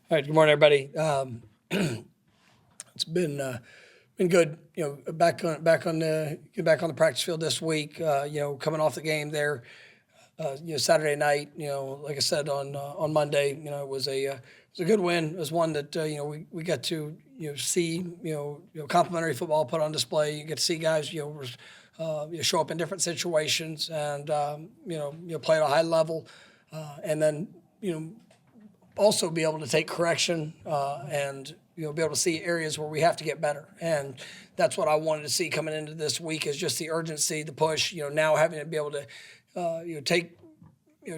All right, good morning, everybody. It's been good, back on the practice field this week. Coming off the game there, Saturday night. Like I said on Monday, it was a good win. It was one that we got to see complimentary football put on display. You get to see guys show up in different situations and play at a high level, and then also be able to take correction and be able to see areas where we have to get better. And that's what I wanted to see coming into this week, is just the urgency, the push. Now having to be able to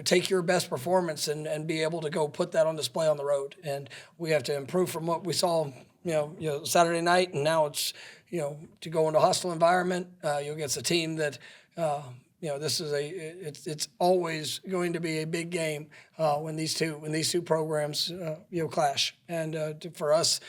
take your best performance and be able to go put that on display on the road. And we have to improve from what we saw Saturday night, and now it's to go into a hostile environment against a team that. This is it's always going to be a big game when these two programs clash. And for us,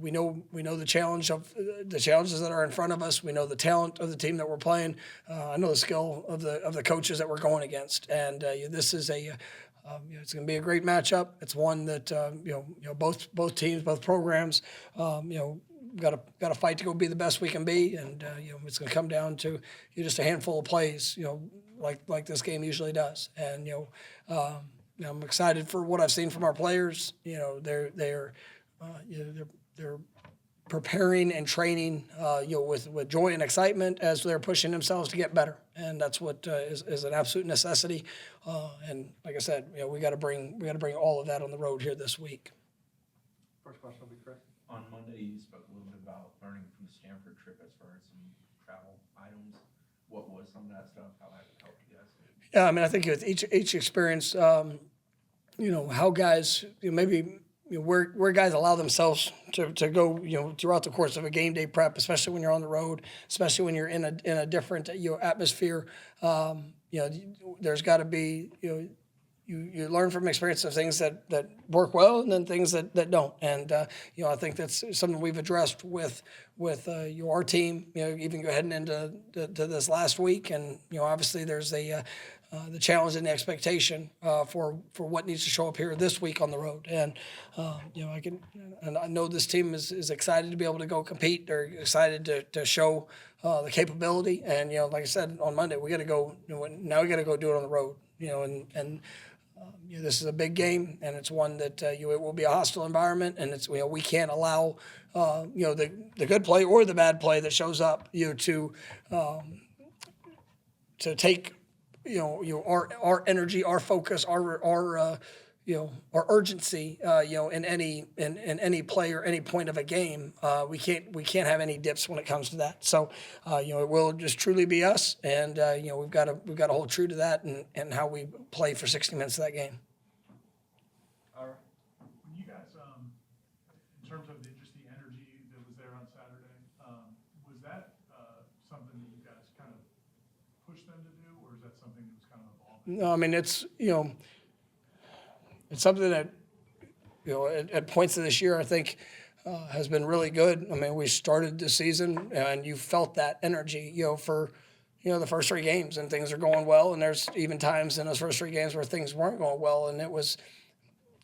we know the challenges that are in front of us. We know the talent of the team that we're playing. I know the skill of the coaches that we're going against. And this is it's going to be a great matchup. It's one that both teams, both programs, got to fight to go be the best we can be, and it's going to come down to just a handful of plays, like this game usually does. And I'm excited for what I've seen from our players. They're preparing and training, with joy and excitement as they're pushing themselves to get better, and that's what is an absolute necessity. And like I said, we got to bring all of that on the road here this week. First question will be Chris. On Monday, you spoke a little bit about learning from the Stanford trip as far as some travel items. What was some of that stuff? How that helped you guys? Yeah, I mean, I think with each experience, how guys maybe where guys allow themselves to go throughout the course of a game day prep, especially when you're on the road, especially when you're in a different atmosphere. There's got to be You learn from experience of things that work well and then things that don't. And, I think that's something we've addressed with our team, even heading into to this last week. And, obviously there's the challenge and the expectation for what needs to show up here this week on the road. And, I know this team is excited to be able to go compete. They're excited to show the capability. And, like I said, on Monday, we got to go, now we got to go do it on the road, this is a big game, and it's one that it will be a hostile environment, and it's we can't allow the good play or the bad play that shows up to take our energy, our focus, our urgency in any play or any point of a game. We can't have any dips when it comes to that. So it will just truly be us, and we've got to hold true to that and how we play for 60 minutes of that game. All right. When you guys, in terms of just the energy that was there on Saturday, was that something that you guys kind of pushed them to do, or is that something that was kind of evolving? No, I mean it's something that, at points of this year, I think has been really good. I mean, we started the season and you felt that energy, for, the first three games, and things are going well. And there's even times in those first three games where things weren't going well, and it was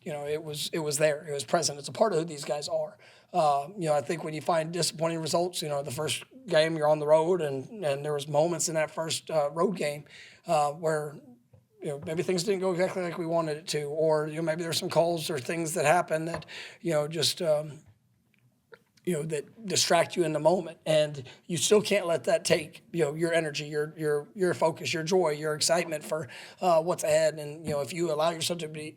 there. It was present. It's a part of who these guys are. I think when you find disappointing results, the first game you're on the road, and there was moments in that first road game where maybe things didn't go exactly like we wanted it to, or maybe there's some calls or things that happen that just that distract you in the moment, and you still can't let that take your energy, your focus, your joy, your excitement for what's ahead. And if you allow yourself to be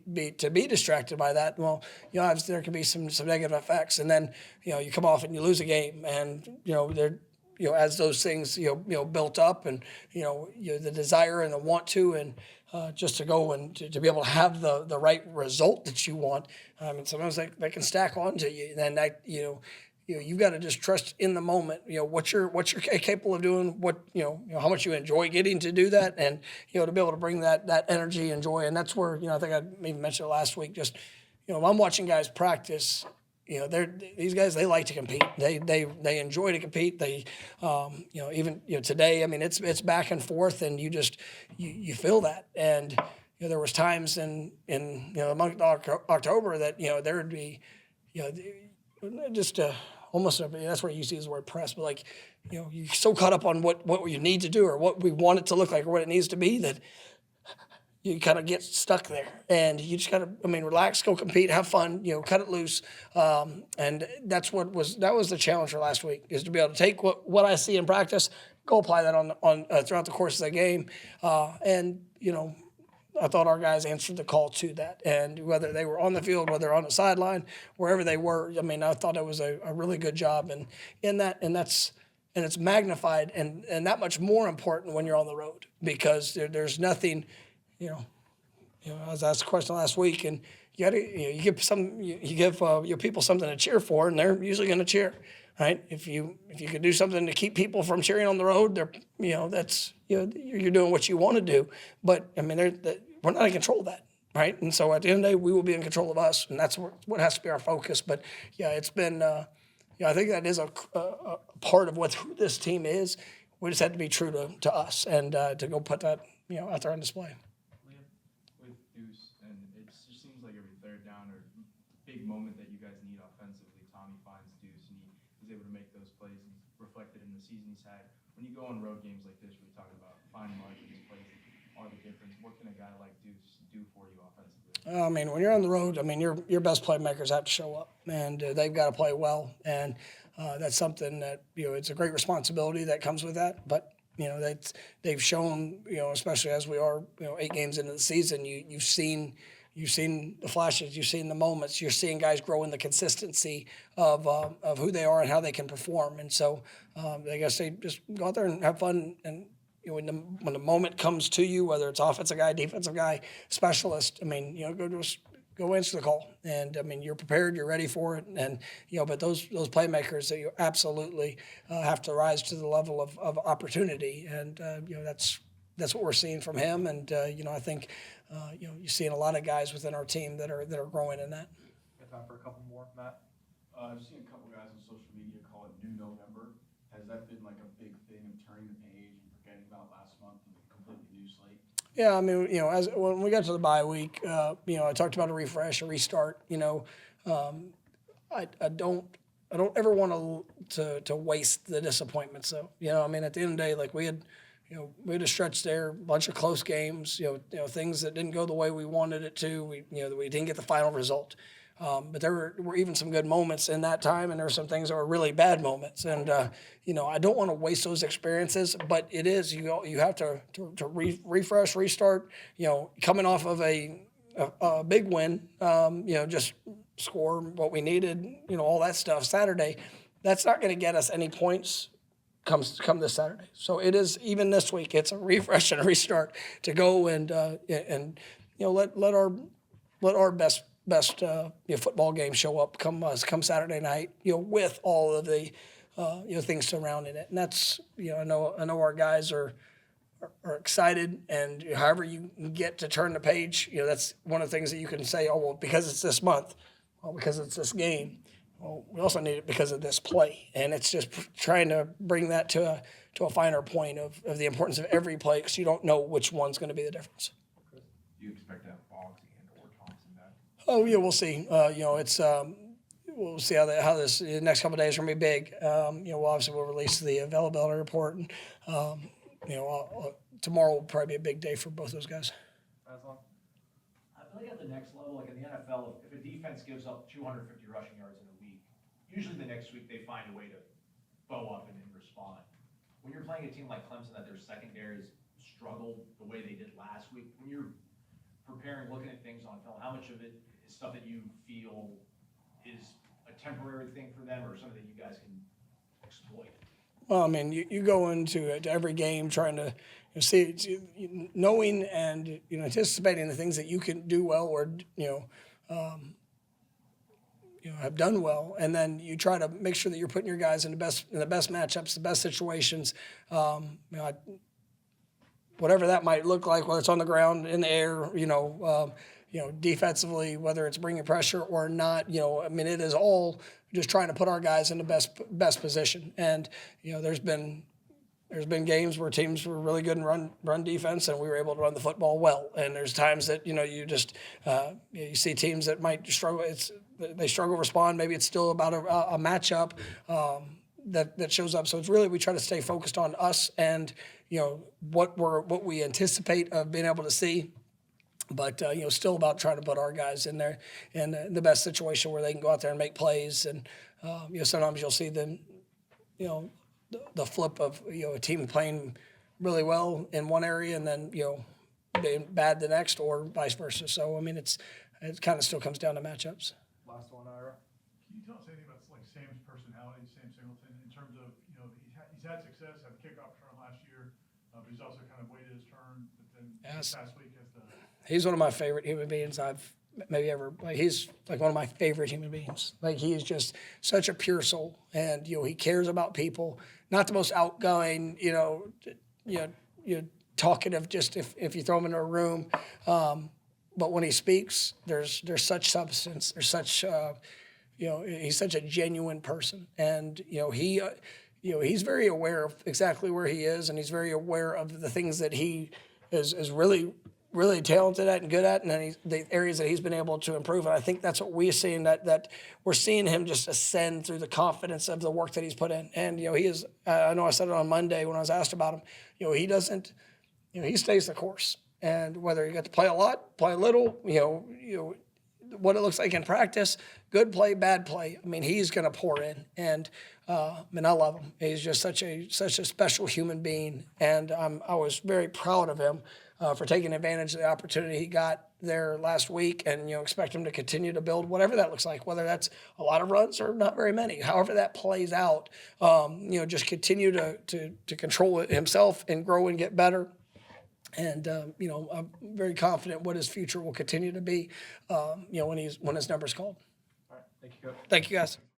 distracted by that, well, obviously there can be some negative effects, and then you come off and you lose a game, and as those things built up, and the desire and the want to, and just to go and to be able to have the right result that you want. And sometimes that can stack onto you, and then that you've got to just trust in the moment. What you're capable of doing. What how much you enjoy getting to do that, and to be able to bring that energy and joy. And that's where I think I even mentioned it last week. Just I'm watching guys practice. These guys, they like to compete. They enjoy to compete. They, even today. I mean, it's back and forth, and you feel that. And there was times in the month of October that, there would be, just almost, that's where you use the word press, but like, you're so caught up on what you need to do or what we want it to look like or what it needs to be that you kind of get stuck there, and you just got to, relax, go compete, have fun, cut it loose. And that was the challenge for last week, is to be able to take what I see in practice, go apply that on throughout the course of the game. And I thought our guys answered the call to that, and whether they were on the field, whether on the sideline, wherever they were, I thought it was a really good job in that, and it's magnified and that much more important when you're on the road, because there's nothing. I was asked a question last week, and you give your people something to cheer for, and they're usually going to cheer, right? If you could do something to keep people from cheering on the road, that's you're doing what you want to do. But we're not in control of that, right? And so at the end of the day, we will be in control of us, and that's what has to be our focus. But it's been I think that is a part of who this team is. We just had to be true to us and to go put that out there on display. Moment that you guys need offensively, Tommy finds Deuce, and he was able to make those plays and reflected in the season he's had. When you go on road games like this, we're talking about fine margins, plays are the difference. What can a guy like Deuce do for you offensively? When you're on the road, your best playmakers have to show up, and they've got to play well, and that's something that it's a great responsibility that comes with that. But they've shown, especially as we are 8 games into the season, you've seen the flashes, you've seen the moments, you're seeing guys grow in the consistency of who they are and how they can perform. And so I guess they just go out there and have fun. And when the moment comes to you, whether it's offensive guy, defensive guy, specialist, go answer the call. And you're prepared, you're ready for it. And but those playmakers that you absolutely have to rise to the level of opportunity. And that's what we're seeing from him. And I think. You're seeing a lot of guys within our team that are growing in that. Got time for a couple more, Matt? I've seen a couple guys on social media call it New November. Has that been like a big thing of turning the page and forgetting about last month and a completely new slate? Yeah, as when we got to the bye week, I talked about a refresh, a restart. I don't ever want to waste the disappointment. So at the end of the day, like we had a stretch there, a bunch of close games, things that didn't go the way we wanted it to. We didn't get the final result. But there were even some good moments in that time, and there were some things that were really bad moments. And, I don't want to waste those experiences, but it is, you have to refresh, restart, coming off of a big win, just score what we needed, all that stuff Saturday. That's not going to get us any points come this Saturday. So it is, even this week, it's a refresh and a restart to go and let our best football game show up come Saturday night, with all of the things surrounding it. And that's I know our guys are excited, and however you get to turn the page, that's one of the things that you can say, oh well, because it's this month, well because it's this game. Well, we also need it because of this play, and it's just trying to bring that to a finer point of the importance of every play, because you don't know which one's going to be the difference. Do you expect to have Boggs and or Thompson back? Oh yeah, we'll see. It's we'll see how this the next couple of days are going to be big. We'll release the availability report, and tomorrow will probably be a big day for both those guys. I feel like at the next level, like in the NFL, if a defense gives up 250 rushing yards in a week, usually the next week they find a way to bow up and respond. When you're playing a team like Clemson that their secondaries struggled the way they did last week, when you're preparing, looking at things on film, how much of it is stuff that you feel is a temporary thing for them or something that you guys can exploit? Well, you go into every game trying to see, knowing and anticipating the things that you can do well or have done well, and then you try to make sure that you're putting your guys in the best matchups, the best situations. Whatever that might look like, whether it's on the ground, in the air, defensively, whether it's bringing pressure or not. It is all just trying to put our guys in the best position. And there's been there's been games where teams were really good in run defense, and we were able to run the football well. And there's times that you just you see teams that might struggle. They struggle to respond. Maybe it's still about a matchup that shows up. So it's really, we try to stay focused on us and what we anticipate of being able to see. But still about trying to put our guys in there in the best situation where they can go out there and make plays. And sometimes you'll see them, the flip of a team playing really well in one area and then being bad the next, or vice versa. So I mean, it kind of still comes down to matchups. Last one, Ira. Can you tell us anything about like Sam's personality, Sam Singleton, in terms of he's had success, had the kickoff return last year, but he's also kind of waited his turn. But then this past week has the. He's one of my favorite human beings I've maybe ever. He's like one of my favorite human beings. Like, he is just such a pure soul, and he cares about people. Not the most outgoing, talkative. Just if you throw him into a room, but when he speaks, there's such substance. There's such he's such a genuine person, and he's very aware of exactly where he is, and he's very aware of the things that he is really talented at and good at, and then the areas that he's been able to improve. And I think that's what we're seeing, that we're seeing him just ascend through the confidence of the work that he's put in. And, he is, I know I said it on Monday when I was asked about him, he doesn't, he stays the course. And whether you get to play a lot, play a little, what it looks like in practice, good play, bad play, I mean, he's going to pour in. And, I love him. He's just such a special human being. And I was very proud of him for taking advantage of the opportunity he got there last week, and expect him to continue to build whatever that looks like, whether that's a lot of runs or not very many. However that plays out, just continue to control it himself and grow and get better. And I'm very confident what his future will continue to be. When his number's called. All right, thank you, Coach. Thank you, guys.